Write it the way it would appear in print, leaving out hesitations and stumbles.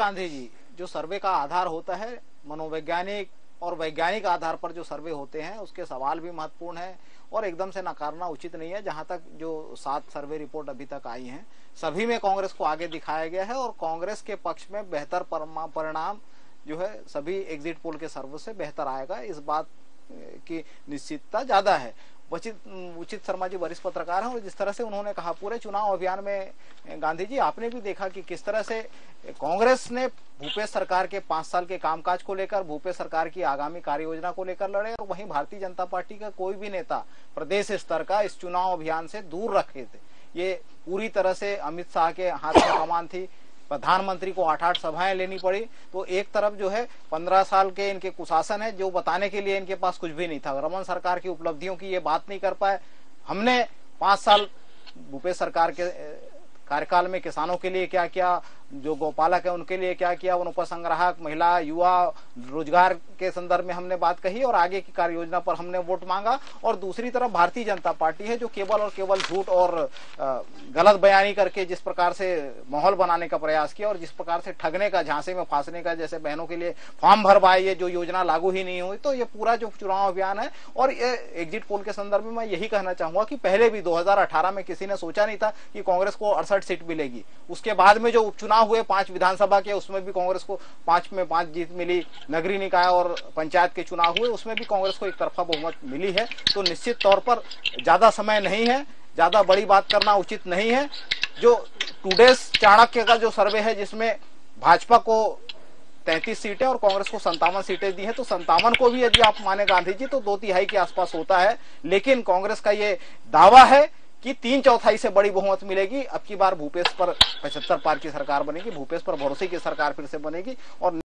गांधी जी, जो सर्वे का आधार होता है मनोवैज्ञानिक और वैज्ञानिक आधार पर जो सर्वे होते हैं उसके सवाल भी महत्वपूर्ण है और एकदम से नकारना उचित नहीं है। जहां तक जो 7 सर्वे रिपोर्ट अभी तक आई हैं सभी में कांग्रेस को आगे दिखाया गया है और कांग्रेस के पक्ष में बेहतर परिणाम जो है सभी एग्जिट पोल के सर्वे से बेहतर आएगा, इस बात की निश्चितता ज्यादा है। उचित शर्मा जी वरिष्ठ पत्रकार हैं और जिस तरह से उन्होंने कहा पूरे चुनाव अभियान में गांधी जी आपने भी देखा कि किस तरह से कांग्रेस ने भूपेश सरकार के 5 साल के कामकाज को लेकर, भूपेश सरकार की आगामी कार्य योजना को लेकर लड़े और वहीं भारतीय जनता पार्टी का कोई भी नेता प्रदेश स्तर का इस चुनाव अभियान से दूर रखे थे। ये पूरी तरह से अमित शाह के हाथ में कमान थी, प्रधानमंत्री को 8-8 सभाएं लेनी पड़ी। तो एक तरफ जो है 15 साल के इनके कुशासन है जो बताने के लिए इनके पास कुछ भी नहीं था। रमन सरकार की उपलब्धियों की ये बात नहीं कर पाए। हमने 5 साल भूपेश सरकार के कार्यकाल में किसानों के लिए क्या किया, जो गौपालक है उनके लिए क्या किया, वन उपसंग्राहक, महिला, युवा, रोजगार के संदर्भ में हमने बात कही और आगे की कार्य योजना पर हमने वोट मांगा। और दूसरी तरफ भारतीय जनता पार्टी है जो केवल और केवल झूठ और गलत बयानी करके जिस प्रकार से माहौल बनाने का प्रयास किया और जिस प्रकार से ठगने का, झांसे में फांसने का, जैसे बहनों के लिए फॉर्म भरवाए, ये जो योजना लागू ही नहीं हुई। तो ये पूरा जो चुनाव अभियान है और ये एग्जिट पोल के संदर्भ में मैं यही कहना चाहूंगा कि पहले भी 2018 में किसी ने सोचा नहीं था कि कांग्रेस को 68 सीट मिलेगी। उसके बाद में जो उपचुनाव हुए 5 विधानसभा के, उसमें भी कांग्रेस को 5 में 5 जीत मिली। नगरीय निकाय और पंचायत के चुनाव हुए उसमें भी कांग्रेस को एक तरफा बहुमत मिली है। तो निश्चित तौर पर ज्यादा समय नहीं है, ज्यादा बड़ी बात करना उचित नहीं है। जो टुडेस चाणक्य का जो सर्वे है जिसमें भाजपा को 33 सीटें और कांग्रेस को 57 सीटें दी है, तो 57 को भी यदि आप माने गांधी जी तो 2/3 के आसपास होता है। लेकिन कांग्रेस का ये दावा है कि 3/4 से बड़ी बहुमत मिलेगी। अब की बार भूपेश पर 75 पार की सरकार बनेगी, भूपेश पर भरोसे की सरकार फिर से बनेगी और